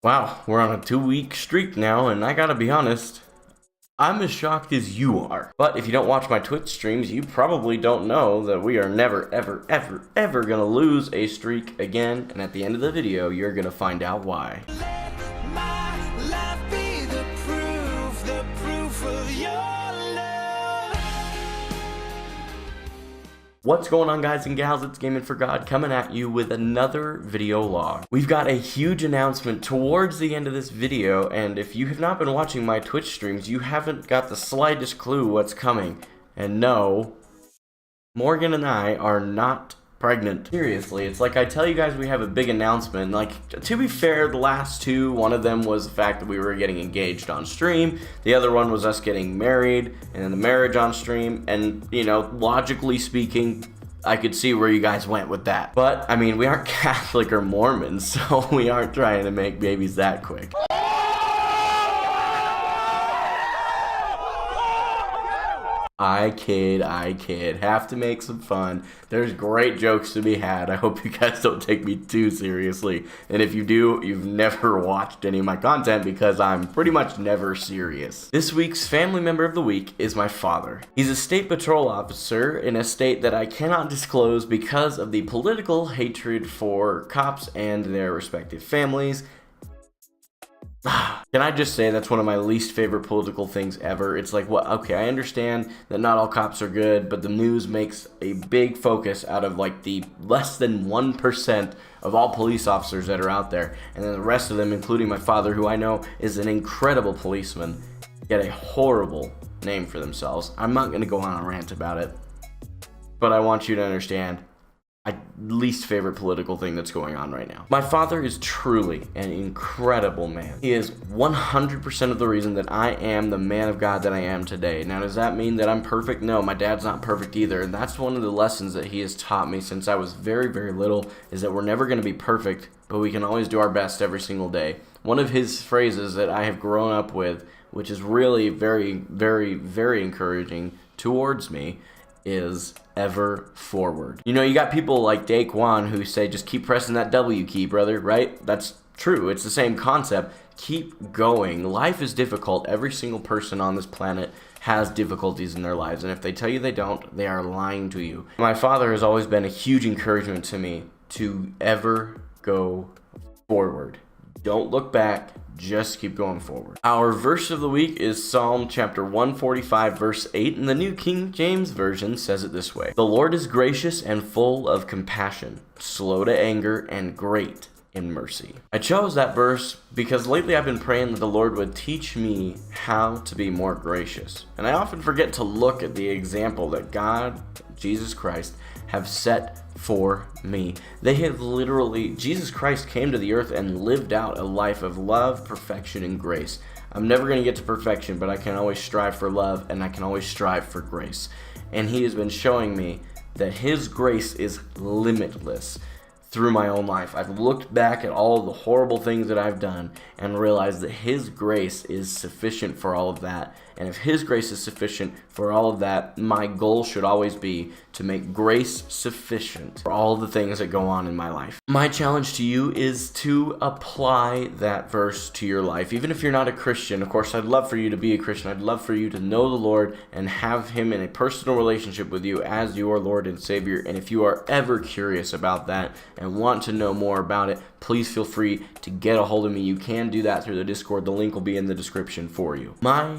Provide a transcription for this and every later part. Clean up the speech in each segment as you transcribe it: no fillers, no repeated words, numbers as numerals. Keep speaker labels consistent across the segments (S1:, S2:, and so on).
S1: Wow, we're on a 2-week streak now, and I gotta be honest, I'm as shocked as you are. But if you don't watch my Twitch streams, you probably don't know that we are never, ever gonna lose a streak again, and at the end of the video, you're gonna find out why. What's going on, guys and gals? It's Gaming for God coming at you with another video log. We've got a huge announcement towards the end of this video, and if you have not been watching my Twitch streams, you haven't got the slightest clue what's coming. And no, Morgan and I are not pregnant. Seriously, it's like I tell you guys we have a big announcement. Like, to be fair, the last two, one of them was the fact that we were getting engaged on stream. The other one was us getting married and then the marriage on stream. And, you know, logically speaking, I could see where you guys went with that. But, I mean, we aren't Catholic or Mormon, so we aren't trying to make babies that quick. I kid. Have to make some fun. There's great jokes to be had. I hope you guys don't take me too seriously. And if you do, you've never watched any of my content because I'm pretty much never serious. This week's family member of the week is my father. He's a state patrol officer in a state that I cannot disclose because of the political hatred for cops and their respective families. Can I just say that's one of my least favorite political things ever? It's like, well, okay, I understand that not all cops are good, but the news makes a big focus out of like the less than 1% of all police officers that are out there. And then the rest of them, including my father, who I know is an incredible policeman, get a horrible name for themselves. I'm not going to go on a rant about it, but I want you to understand my least favorite political thing that's going on right now. My father is truly an incredible man. He is 100% of the reason that I am the man of God that I am today. Now, does that mean that I'm perfect? No, my dad's not perfect either. And that's one of the lessons that he has taught me since I was very little, is that we're never going to be perfect, but we can always do our best every single day. One of his phrases that I have grown up with, which is really very encouraging towards me, is ever forward. You know, you got people like Daquan who say just keep pressing that W key, brother, right? That's true. It's the same concept. Keep going. Life is difficult. Every single person on this planet has difficulties in their lives, and if they tell you they don't, they are lying to you. My father has always been a huge encouragement to me to ever go forward. Don't look back, just keep going forward. Our verse of the week is Psalm chapter 145 verse 8, and the New King James Version says it this way: "The Lord is gracious and full of compassion, slow to anger and great in mercy." I chose that verse because lately I've been praying that the Lord would teach me how to be more gracious. And I often forget to look at the example that God, Jesus Christ, have set for me. They have literally, Jesus Christ came to the earth and lived out a life of love, perfection, and grace. I'm never going to get to perfection, but I can always strive for love, and I can always strive for grace. And he has been showing me that his grace is limitless through my own life. I've looked back at all of the horrible things that I've done and realized that his grace is sufficient for all of that. And if his grace is sufficient for all of that, my goal should always be to make grace sufficient for all the things that go on in my life. My challenge to you is to apply that verse to your life. Even if you're not a Christian, of course, I'd love for you to be a Christian. I'd love for you to know the Lord and have him in a personal relationship with you as your Lord and Savior. And if you are ever curious about that and want to know more about it, please feel free to get a hold of me. You can do that through the Discord. The link will be in the description for you. My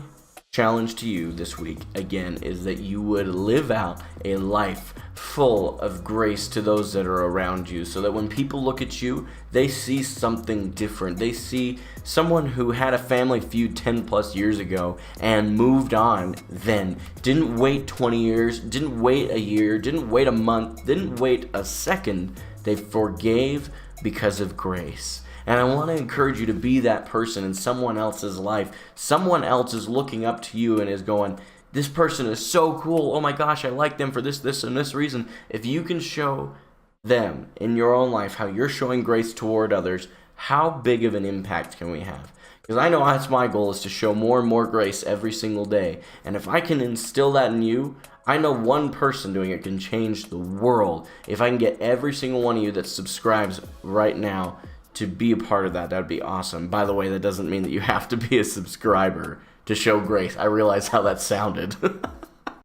S1: challenge to you this week, again, is that you would live out a life full of grace to those that are around you, so that when people look at you, they see something different. They see someone who had a family feud 10 plus years ago and moved on then. Didn't wait 20 years, didn't wait a year, didn't wait a month, didn't wait a second. They forgave because of grace. And I want to encourage you to be that person in someone else's life. Someone else is looking up to you and is going, this person is so cool. Oh my gosh, I like them for this, and this reason. If you can show them in your own life how you're showing grace toward others, how big of an impact can we have? Because I know that's my goal, is to show more and more grace every single day. And if I can instill that in you, I know one person doing it can change the world. If I can get every single one of you that subscribes right now to be a part of that, that'd be awesome. By the way, that doesn't mean that you have to be a subscriber to show grace. I realize how that sounded.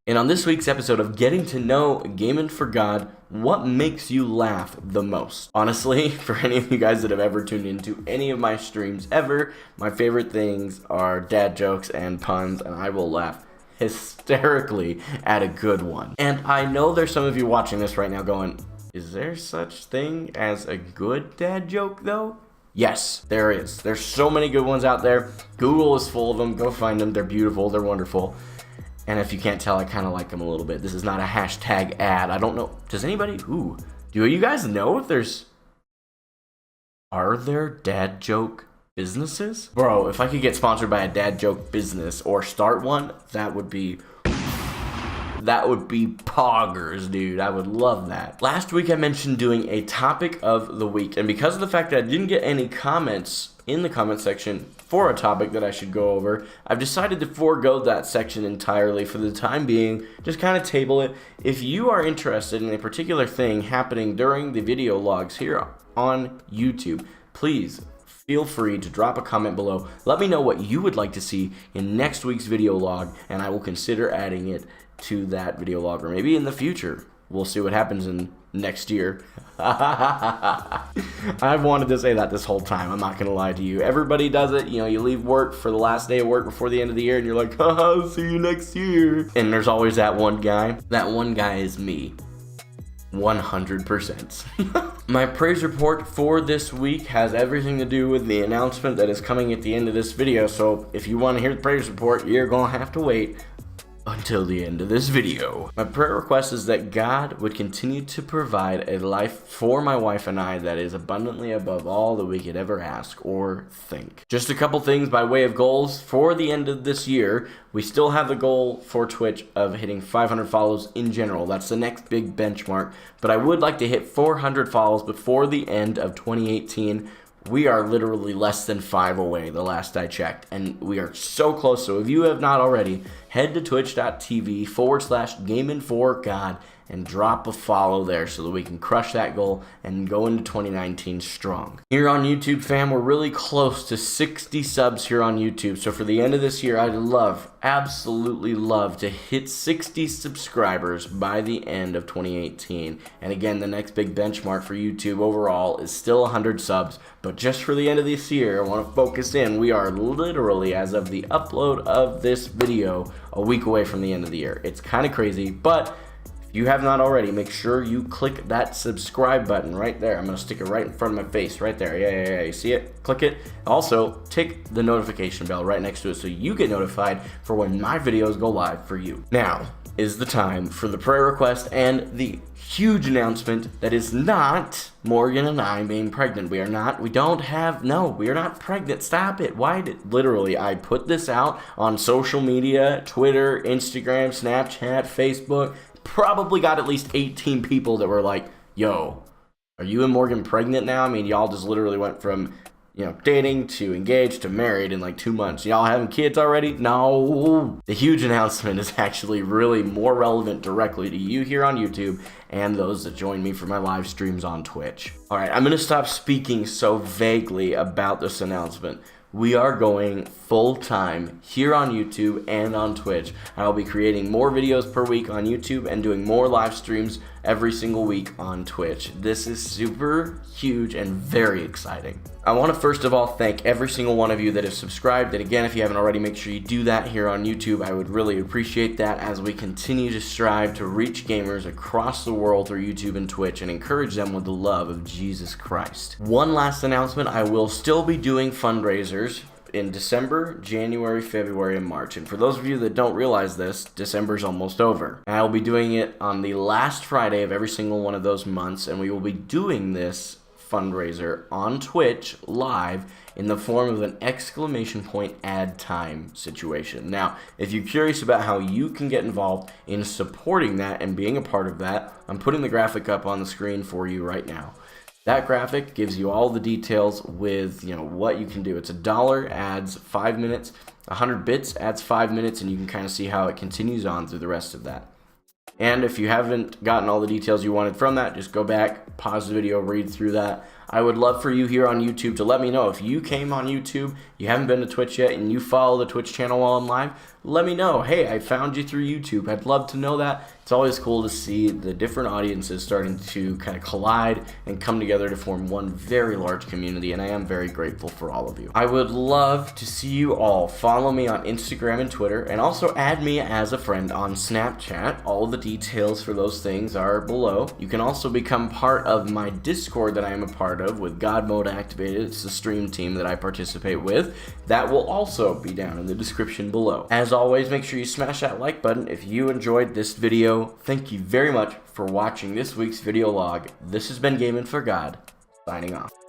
S1: And on this week's episode of Getting to Know Gaming for God, what makes you laugh the most? Honestly, for any of you guys that have ever tuned into any of my streams ever, my favorite things are dad jokes and puns, and I will laugh hysterically at a good one. And I know there's some of you watching this right now going, is there such thing as a good dad joke though? Yes, there is. There's so many good ones out there. Google is full of them. Go find them. They're beautiful. They're wonderful. And if you can't tell, I kind of like them a little bit. This is not a hashtag ad. I don't know. Does anybody? Do you guys know if are there dad joke businesses? Bro, if I could get sponsored by a dad joke business or start one, that would be poggers, dude. I would love that. Last week I mentioned doing a topic of the week, and because of the fact that I didn't get any comments in the comment section for a topic that I should go over, I've decided to forego that section entirely for the time being, just kind of table it. If you are interested in a particular thing happening during the video logs here on YouTube, please feel free to drop a comment below. Let me know what you would like to see in next week's video log, and I will consider adding it to that video log, or maybe in the future. We'll see what happens in next year. I've wanted to say that this whole time. I'm not gonna lie to you. Everybody does it. You know, you leave work for the last day of work before the end of the year, and you're like, haha, see you next year. And there's always that one guy. That one guy is me. 100%. My praise report for this week has everything to do with the announcement that is coming at the end of this video. So if you want to hear the praise report, you're gonna have to wait until the end of this video. My prayer request is that God would continue to provide a life for my wife and I that is abundantly above all that we could ever ask or think. Just a couple things by way of goals for the end of this year. We still have the goal for Twitch of hitting 500 follows in general. That's the next big benchmark, but I would like to hit 400 follows before the end of 2018. We are literally less than 5 away, the last I checked, and we are so close. So if you have not already, head to twitch.tv/gaming4god and drop a follow there so that we can crush that goal and go into 2019 strong. Here on YouTube, fam, we're really close to 60 subs here on YouTube. So for the end of this year, I'd absolutely love to hit 60 subscribers by the end of 2018. And again, the next big benchmark for YouTube overall is still 100 subs. But just for the end of this year, I want to focus in. We are literally, as of the upload of this video, a week away from the end of the year. It's kind of crazy, but if you have not already, make sure you click that subscribe button right there. I'm going to stick it right in front of my face, right there. Yeah. You see it? Click it. Also, tick the notification bell right next to it so you get notified for when my videos go live for you. Now is the time for the prayer request and the huge announcement that is not Morgan and I being pregnant. We are not pregnant. Stop it. Literally, I put this out on social media, Twitter, Instagram, Snapchat, Facebook. Probably got at least 18 people that were like, yo, are you and Morgan pregnant now? I mean, y'all just literally went from, dating to engaged to married in like 2 months. Y'all having kids already? No. The huge announcement is actually really more relevant directly to you here on YouTube and those that join me for my live streams on Twitch. All right, I'm going to stop speaking so vaguely about this announcement. We are going full-time here on YouTube and on Twitch. I'll be creating more videos per week on YouTube and doing more live streams every single week on Twitch. This is super huge and very exciting. I want to first of all thank every single one of you that has subscribed. And again, if you haven't already, make sure you do that here on YouTube. I would really appreciate that as we continue to strive to reach gamers across the world through YouTube and Twitch and encourage them with the love of Jesus Christ. One last announcement, I will still be doing fundraisers in December, January, February, and March. And for those of you that don't realize this, December's almost over. And I will be doing it on the last Friday of every single one of those months, and we will be doing this fundraiser on Twitch live in the form of an exclamation point ad time situation. Now, if you're curious about how you can get involved in supporting that and being a part of that, I'm putting the graphic up on the screen for you right now. That graphic gives you all the details with, what you can do. It's $1 adds 5 minutes, 100 bits adds 5 minutes, and you can kind of see how it continues on through the rest of that. And if you haven't gotten all the details you wanted from that, just go back, pause the video, read through that. I would love for you here on YouTube to let me know if you came on YouTube, you haven't been to Twitch yet, and you follow the Twitch channel while I'm live. Let me know. Hey, I found you through YouTube. I'd love to know that. It's always cool to see the different audiences starting to kind of collide and come together to form one very large community, and I am very grateful for all of you. I would love to see you all. Follow me on Instagram and Twitter, and also add me as a friend on Snapchat. All of the details for those things are below. You can also become part of my Discord that I am a part of with God Mode activated. It's the stream team that I participate with. That will also be down in the description below. As always, make sure you smash that like button if you enjoyed this video. Thank you very much for watching this week's video log. This has been Gaming for God, signing off.